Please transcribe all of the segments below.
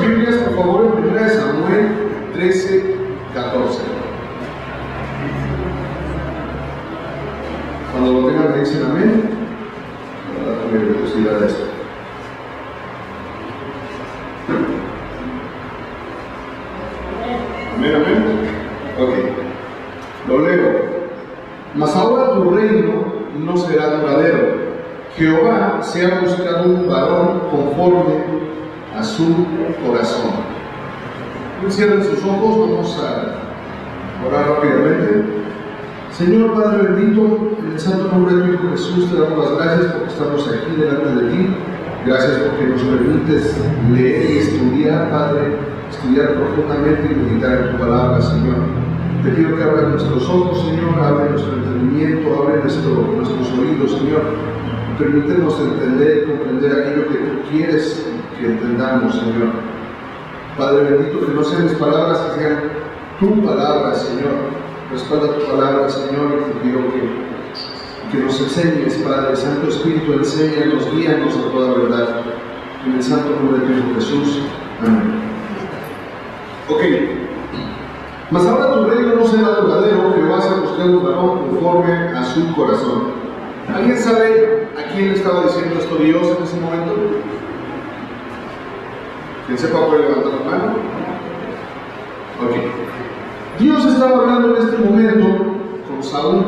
Biblias, por favor, en 1 Samuel 13, 14. Cuando lo tengan me dicen amén. Para darle velocidad a esto. Amén, amén. Ok. Lo leo. Mas ahora tu reino no será duradero. Jehová se ha buscado un varón conforme a su corazón. Cierren sus ojos, vamos a orar rápidamente. Señor Padre bendito, en el santo nombre de tu Hijo Jesús te damos las gracias porque estamos aquí delante de ti. Gracias porque nos permites leer y estudiar, Padre, estudiar profundamente y meditar en tu palabra, Señor. Te pido que abra nuestros ojos, Señor, abre nuestro entendimiento, abre nuestros oídos, Señor. Permítenos entender y comprender aquello que tú quieres que entendamos, Señor. Padre bendito, que no sean mis palabras, que sean tu palabra, Señor. Respalda tu palabra, Señor, y te pido que nos enseñes, Padre. Santo Espíritu, enséñanos, guíanos a toda verdad. En el santo nombre de Hijo Jesús. Amén. Ok. Mas ahora tu reino no será duradero, que vas a buscar un varón conforme a su corazón. ¿Alguien sabe a quién estaba diciendo esto Dios en ese momento? ¿Quién sepa puede levantar la mano? Ok. Dios estaba hablando en este momento con Saúl.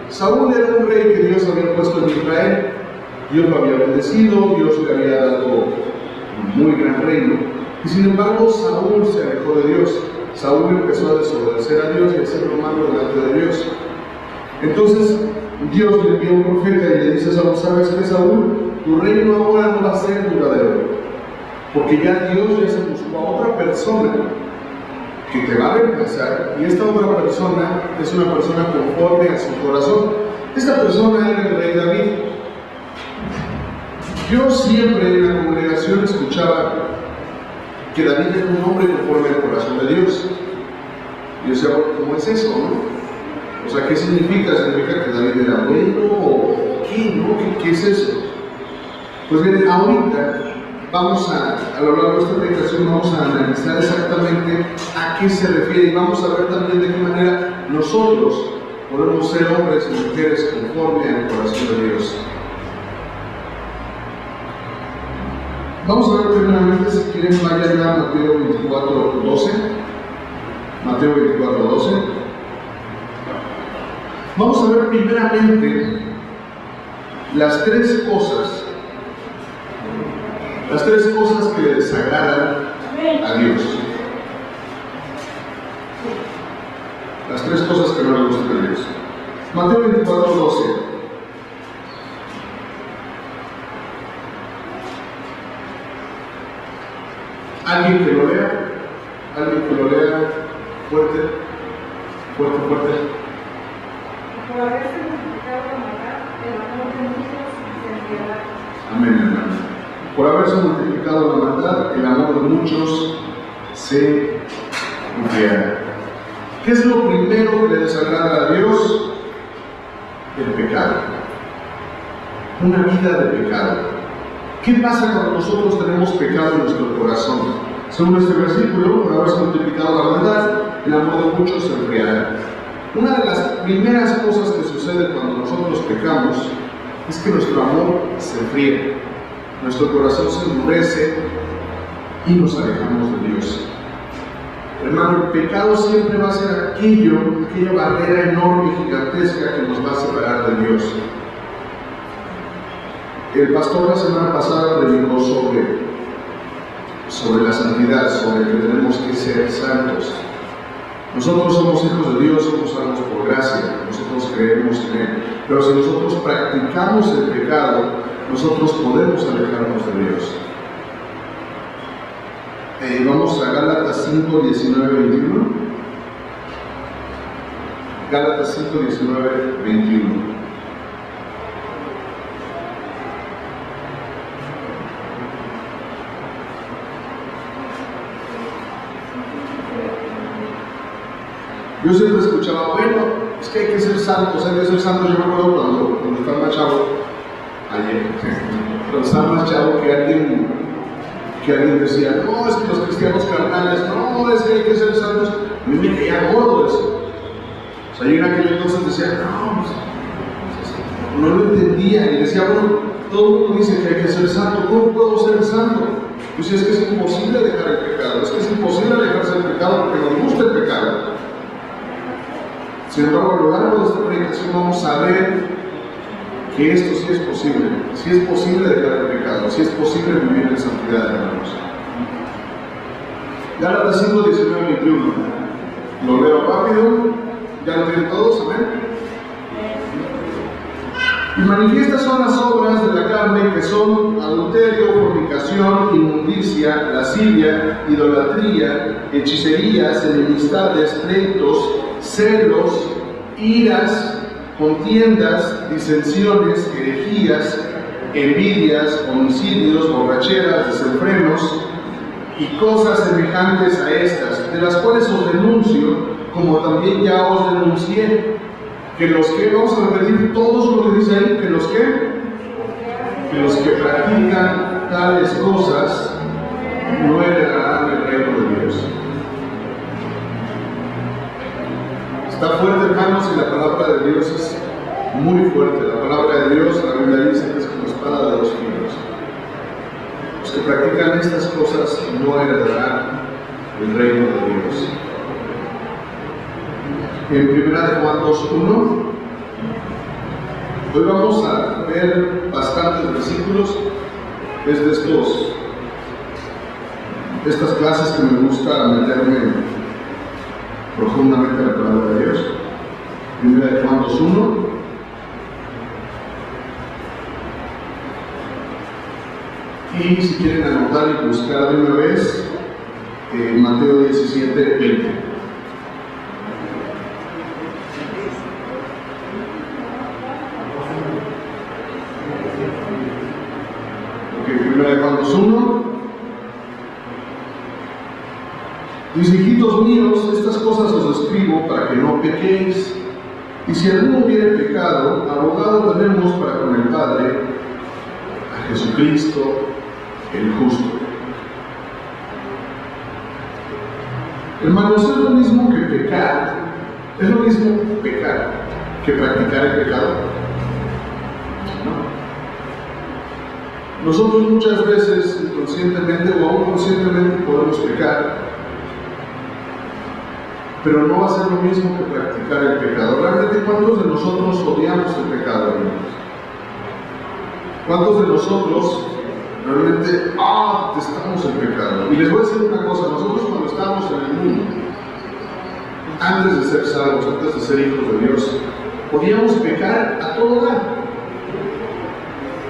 Saúl era un rey que Dios había puesto en Israel. Dios lo había bendecido, Dios le había dado un muy gran reino. Y sin embargo, Saúl se alejó de Dios. Saúl empezó a desobedecer a Dios y a hacer lo malo delante de Dios. Entonces, Dios le envió un profeta y le dice a Saúl: ¿sabes qué, Saúl? Tu reino ahora no va a ser duradero, porque ya Dios ya se buscó a otra persona que te va a reemplazar, y esta otra persona es una persona conforme a su corazón. Esta persona era el rey David. Yo siempre en la congregación escuchaba que David era un hombre conforme al corazón de Dios. Y yo decía, ¿cómo es eso, no? O sea, ¿qué significa? ¿Significa que David era bueno o qué, no? ¿Qué es eso? Pues bien, ahorita vamos a lo largo de esta predicación vamos a analizar exactamente a qué se refiere, y vamos a ver también de qué manera nosotros podemos ser hombres y mujeres conforme al corazón de Dios. Vamos a ver primeramente, si quieren, vayan a Mateo 24:12. Mateo 24:12. Vamos a ver primeramente las tres cosas que le desagradan a Dios. Las tres cosas que no le gustan a Dios. Mateo 24:12. ¿Alguien que lo lea? ¿Alguien que lo lea? Fuerte, fuerte, fuerte. Por haberse multiplicado la maldad, el amor de muchos se enfriará. Amén, hermano. Por haberse multiplicado la maldad, el amor de muchos se enfriará. ¿Qué es lo primero que le desagrada a Dios? El pecado. Una vida de pecado. ¿Qué pasa cuando nosotros tenemos pecado en nuestro corazón? Según este versículo, por haberse multiplicado la maldad, el amor de muchos se enfriará. Una de las primeras cosas que sucede cuando nosotros pecamos es que nuestro amor se enfría, nuestro corazón se endurece y nos alejamos de Dios. Hermano, el pecado siempre va a ser aquella barrera enorme y gigantesca que nos va a separar de Dios. El pastor la semana pasada predicó sobre la santidad, sobre que tenemos que ser santos. Nosotros somos hijos de Dios, somos salvos por gracia, nosotros creemos en Él. Pero si nosotros practicamos el pecado, nosotros podemos alejarnos de Dios. Vamos a Gálatas 5, 19, 21. Gálatas 5, 19, 21. Yo siempre escuchaba, bueno, es que hay que ser santos, hay que ser santos. Yo me acuerdo cuando estaba más chavo, ayer, cuando estaba más chavo, que alguien que alguien decía, no, es que los cristianos carnales, no, es que hay que ser santos. A mí me caía gordo eso. O sea, yo en aquel entonces decía, no lo entendía, y decía, bueno, todo el mundo dice que hay que ser santo, ¿cómo puedo ser santo? Pues es que es imposible dejar el pecado, es que es imposible alejarse del pecado porque nos gusta el pecado. Sin embargo, a lo largo de esta predicación vamos a ver que esto sí es posible dejar el pecado, sí es posible vivir en santidad, hermanos. Gálatas 5, 19, 21. Lo leo rápido, ya lo tienen todos, amén. Y manifiestas son las obras de la carne, que son adulterio, fornicación, inmundicia, lascivia, idolatría, hechicerías, enemistades, pleitos, celos, iras, contiendas, disensiones, herejías, envidias, homicidios, borracheras, desenfrenos y cosas semejantes a estas, de las cuales os denuncio, como también ya os denuncié, que los que, vamos a repetir todos lo que dice ahí, que los que practican tales cosas no heredarán el reino de Dios. Está fuerte, hermanos, y la palabra de Dios es muy fuerte. La palabra de Dios, la Biblia dice que es como espada de dos filos. Los que practican estas cosas no heredarán el reino de Dios. En 1 Juan 2:1, hoy vamos a ver bastantes versículos. Es de estas clases que me gusta meterme profundamente en la palabra de Dios. 1 Juan 2:1. Y si quieren anotar y buscar de una vez, Mateo 17:20. Juan 2:1 dice: hijitos míos, estas cosas os escribo para que no pequéis, y si alguno hubiere pecado, abogado tenemos para con el Padre, a Jesucristo el justo. Hermanos, es lo mismo que pecar, es lo mismo pecar que practicar el pecado. Nosotros muchas veces, inconscientemente o aún conscientemente, podemos pecar, pero no va a ser lo mismo que practicar el pecado. Realmente, ¿cuántos de nosotros odiamos el pecado, hermanos? ¿Cuántos de nosotros realmente detestamos el pecado? Y les voy a decir una cosa: nosotros cuando estábamos en el mundo, antes de ser salvos, antes de ser hijos de Dios, podíamos pecar a todo dar.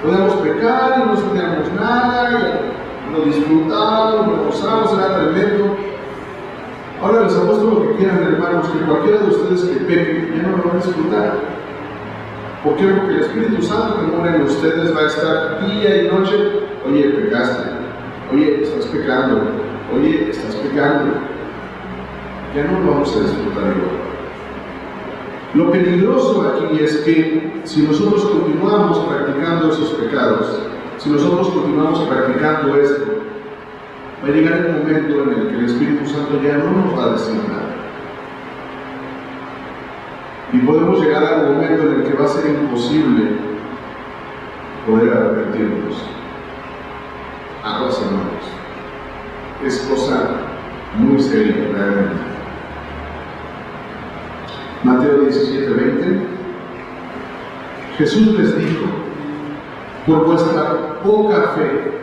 Podíamos pecar y no sentíamos nada, y lo disfrutábamos, lo gozábamos, era tremendo. Ahora les apuesto lo que quieran, hermanos, que cualquiera de ustedes que peque ya no lo va a disfrutar. ¿Por qué? Porque el Espíritu Santo que mora en ustedes va a estar día y noche. Oye, pecaste. Oye, estás pecando. Oye, estás pecando. Ya no lo vamos a disfrutar igual. Lo peligroso aquí es que si nosotros continuamos practicando esos pecados, si nosotros continuamos practicando esto, va a llegar el momento en el que el Espíritu Santo ya no nos va a decir nada. Y podemos llegar a un momento en el que va a ser imposible poder arrepentirnos. Aguas, hermanos. Es cosa muy seria, realmente. Mateo 17:20. Jesús les dijo: por vuestra poca fe,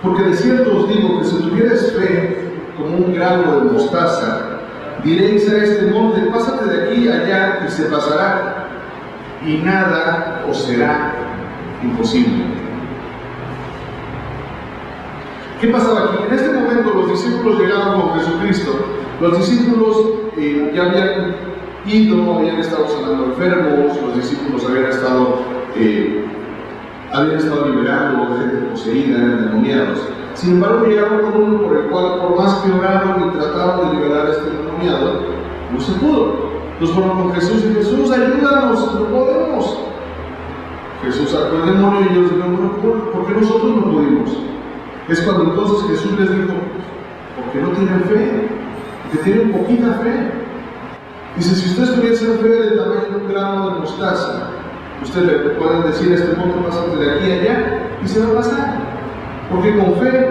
porque de cierto os digo que si tuvierais fe como un grano de mostaza, diréis a este monte: pásate de aquí allá, y se pasará, y nada os será imposible. ¿Qué pasaba aquí? En este momento los discípulos llegaron con Jesucristo. Los discípulos ya habían habían estado sanando enfermos, los discípulos habían estado liberando gente poseída, endemoniados. Sin embargo, llegaron con uno por el cual, por más que oraron y trataron de liberar a este endemoniado, no se pudo. Entonces fueron con Jesús y: Jesús, ayúdanos, no podemos. Jesús sacó el demonio y ellos dijeron: ¿por qué nosotros no pudimos? Es cuando entonces Jesús les dijo, porque no tienen fe, porque tienen poquita fe. Dice, si ustedes tuviesen fe del tamaño de un grano de mostaza, ustedes le pueden decir a este monte, pásate de aquí a allá, y se va a pasar. Porque con fe,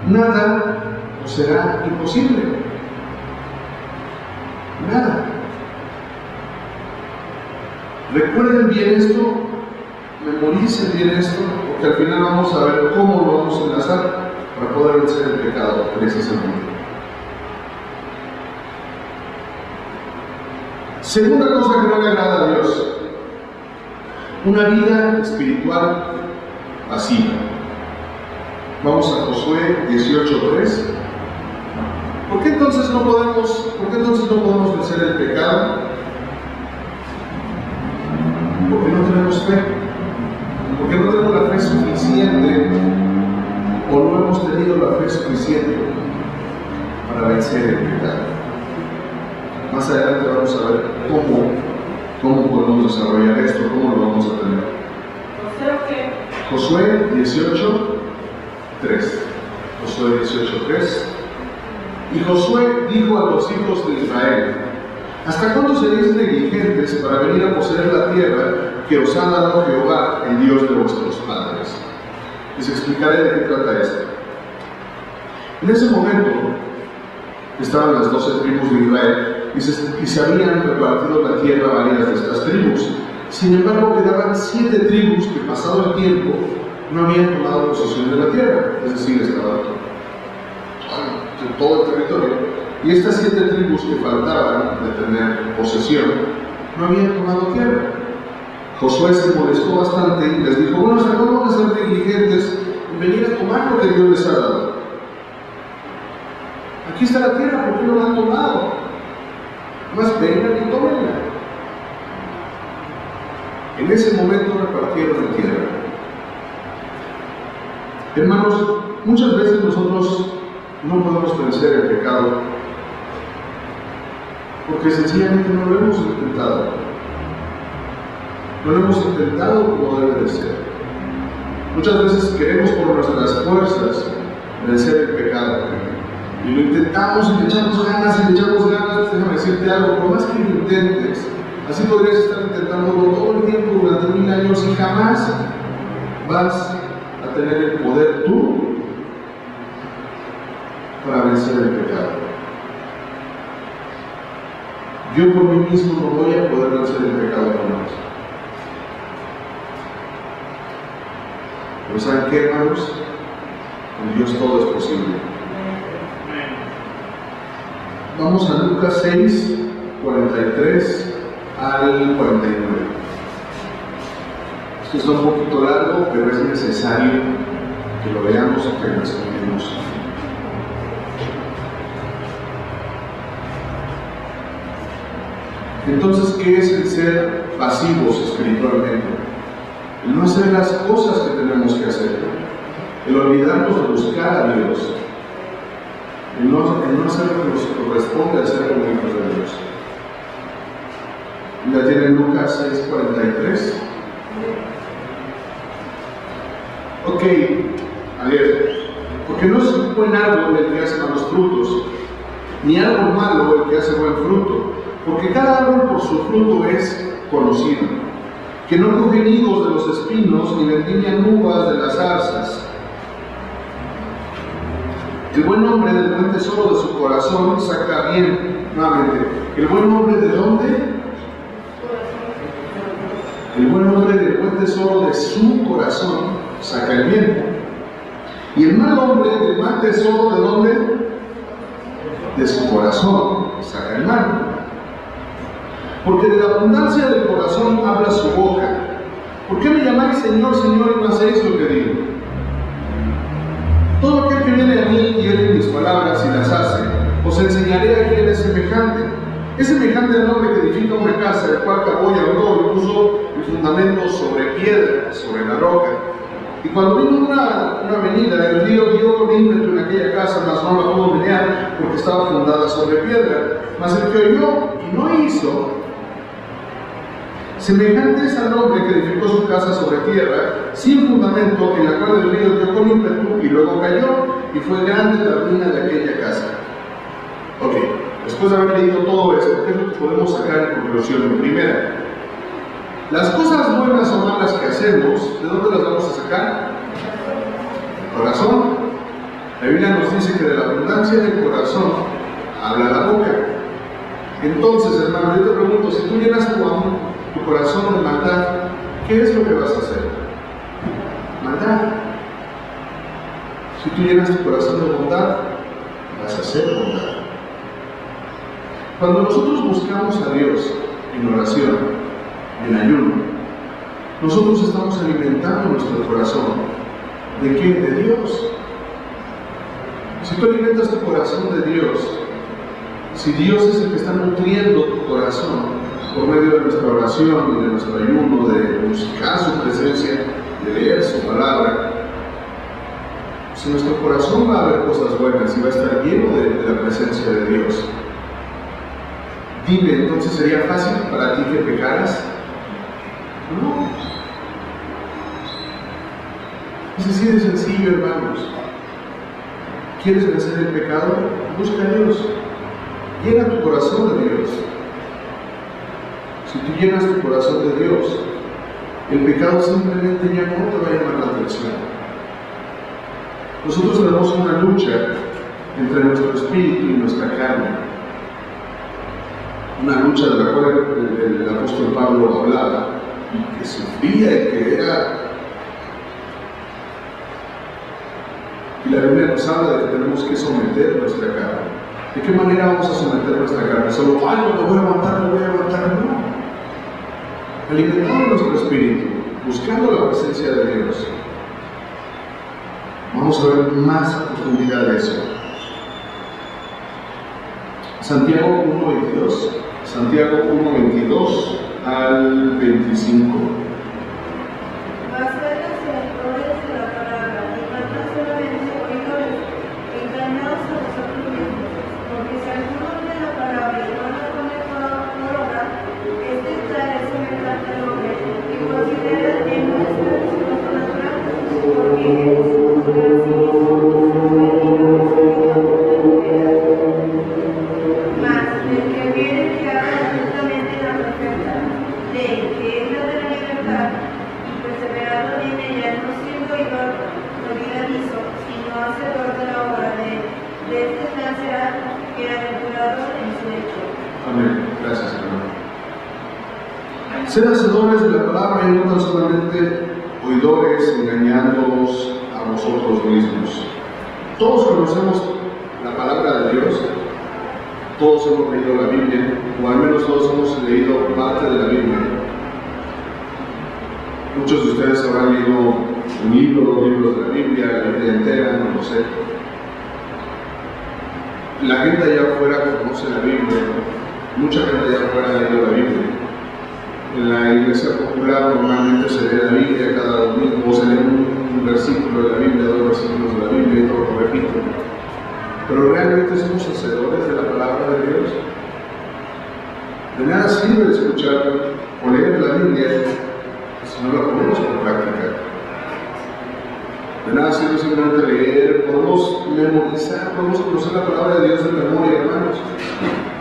nada os será imposible. Nada. Recuerden bien esto, memoricen bien esto, porque al final vamos a ver cómo lo vamos a enlazar para poder vencer el pecado precisamente. Segunda cosa que no le agrada a Dios, una vida espiritual pasiva. Vamos a Josué 18:3. ¿Por qué entonces no podemos vencer el pecado? Porque no tenemos fe. Porque no tenemos la fe suficiente, o no hemos tenido la fe suficiente para vencer el pecado. Más adelante vamos a ver cómo podemos desarrollar esto, cómo lo vamos a tener. Josué 18:3. Josué 18:3. Y Josué dijo a los hijos de Israel: ¿hasta cuándo seréis negligentes para venir a poseer la tierra que os ha dado Jehová, el Dios de vuestros padres? Les explicaré de qué trata esto. En ese momento estaban las 12 tribus de Israel y se habían repartido la tierra a varias de estas tribus. Sin embargo, quedaban 7 tribus que, pasado el tiempo, no habían tomado posesión de la tierra, es decir, estaban en todo el territorio. Y estas 7 tribus que faltaban de tener posesión no habían tomado tierra. Josué se molestó bastante y les dijo: bueno, ¿hasta cuándo van a ser negligentes en venir a tomar lo que Dios les ha dado? Aquí está la tierra, ¿por qué no la han tomado? Más vengan y tómenla. En ese momento repartieron la tierra. Hermanos, muchas veces nosotros no podemos vencer el pecado porque sencillamente no lo hemos intentado. No lo hemos intentado como debe de ser. Muchas veces queremos por nuestras fuerzas vencer el pecado. Y lo intentamos y le echamos ganas, déjame decirte algo, por más que lo intentes, así podrías estar intentándolo todo el tiempo durante 1000 años y jamás vas a tener el poder tú para vencer el pecado. Yo por mí mismo no voy a poder vencer el pecado jamás. Pero ¿saben qué, hermanos? Con Dios todo es posible. Vamos a Lucas 6, 43 al 49. Esto está un poquito largo, pero es necesario que lo veamos y que lo estudiemos. Entonces, ¿qué es el ser pasivos espiritualmente? El no hacer las cosas que tenemos que hacer, el olvidarnos de buscar a Dios, el no hacer lo que nos corresponde hacer como hijos de Dios. Ya tienen Lucas 6:43. Ok, a ver, porque no es un buen árbol el que hace malos frutos, ni árbol malo el que hace buen fruto, porque cada árbol por su fruto es conocido, que no cogen higos de los espinos, ni vendimian uvas de las zarzas. El buen hombre del buen tesoro de su corazón saca bien. Nuevamente, ¿el buen hombre de dónde? El buen hombre del buen tesoro de su corazón saca el bien. Y el mal hombre del mal tesoro de dónde? De su corazón saca el mal. Porque de la abundancia del corazón habla su boca. ¿Por qué me llamáis Señor, Señor, y no hacéis lo que digo? Todo aquel que viene a mí y oye mis palabras y las hace, os enseñaré a quién es semejante. Es semejante al hombre que edifica una casa, el cual cavó y ahondó y puso el fundamento sobre piedra, sobre la roca. Y cuando vino una venida, el río dio con ímpetu en aquella casa, mas no la pudo menear, porque estaba fundada sobre piedra. Mas el que oyó y no hizo, Semejante es al hombre que edificó su casa sobre tierra, sin fundamento, en la cual el río dio con ímpetu y luego cayó, y fue grande la ruina de aquella casa. Ok, después de haber leído todo esto, ¿qué es lo que podemos sacar en conclusión? En primera, las cosas buenas o malas que hacemos, ¿de dónde las vamos a sacar? Del corazón. La Biblia nos dice que de la abundancia del corazón habla la boca. Entonces, hermano, yo te pregunto, si tú llenas tu corazón de maldad, ¿qué es lo que vas a hacer? Maldad. Si tú llenas tu corazón de bondad, vas a hacer bondad. Cuando nosotros buscamos a Dios en oración, en ayuno, nosotros estamos alimentando nuestro corazón. ¿De qué? De Dios. Si tú alimentas tu corazón de Dios, si Dios es el que está nutriendo tu corazón por medio de nuestra oración y de nuestro ayuno, de buscar su presencia, de leer su palabra, si nuestro corazón va a ver cosas buenas y va a estar lleno de la presencia de Dios, dime, ¿entonces sería fácil para ti que pecaras? No. Es así de sencillo, hermanos. ¿Quieres vencer el pecado? Busca a Dios. Llena tu corazón de Dios. Si tú llenas tu corazón de Dios, el pecado simplemente ya no te va a llamar la atención. Nosotros tenemos una lucha entre nuestro espíritu y nuestra carne. Una lucha de la cual el apóstol Pablo hablaba y que sufría y que era. Y la Biblia nos habla de que tenemos que someter nuestra carne. ¿De qué manera vamos a someter nuestra carne? Solo, ay, no me voy a aguantar, no. Alimentando nuestro espíritu, buscando la presencia de Dios. Vamos a ver más a profundidad de eso. Santiago 1:22. Santiago 1:22 al 25. Amén. Gracias, hermano. Ser hacedores de la palabra y no tan solamente oidores, engañándonos a vosotros mismos. Todos conocemos la palabra de Dios, todos hemos leído la Biblia, o al menos todos hemos leído parte de la Biblia. Muchos de ustedes habrán leído un libro, los libros de la Biblia entera, no lo sé. La gente allá afuera conoce la Biblia, mucha gente allá afuera ha leído la Biblia. En la iglesia popular normalmente se lee la Biblia cada domingo, o se lee un versículo de la Biblia, 2 versículos de la Biblia y todo lo repito. Pero realmente somos hacedores de la palabra de Dios. De nada sirve escuchar o leer la Biblia si no la ponemos por práctica. De nada sirve simplemente leer, podemos memorizar, podemos conocer la palabra de Dios de memoria, hermanos.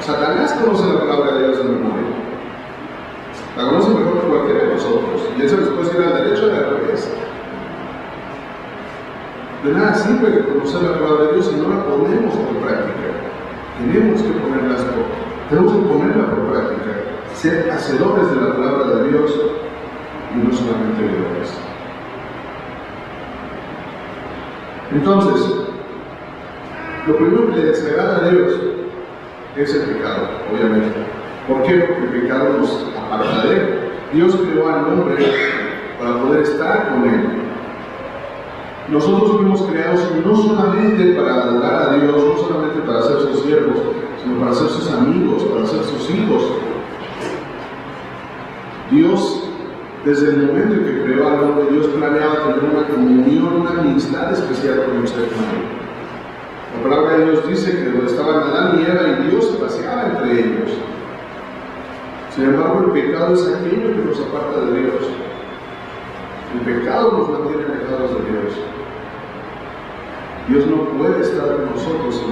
Satanás conoce la palabra de Dios de memoria. La conoce mejor que cualquiera de nosotros. Y eso les puede ir al derecho y al revés. De nada sirve conocer la palabra de Dios si no la ponemos por práctica. Tenemos que ponerla por práctica. Ser hacedores de la palabra de Dios y no solamente oidores. Entonces, lo primero que le desagrada a Dios es el pecado, obviamente. ¿Por qué? Porque el pecado nos aparta de Él. Dios creó al hombre para poder estar con Él. Nosotros fuimos creados no solamente para adorar a Dios, no solamente para ser sus siervos, sino para ser sus amigos, para ser sus hijos. Dios, desde el momento en que creó al hombre, Dios planeaba tener una comunión, una amistad especial con el ser humano. La palabra de Dios dice que donde estaban Adán y Eva y Dios se paseaba entre ellos. Sin embargo, el pecado es aquello que nos aparta de Dios. El pecado nos mantiene alejados de Dios. Dios no puede estar con nosotros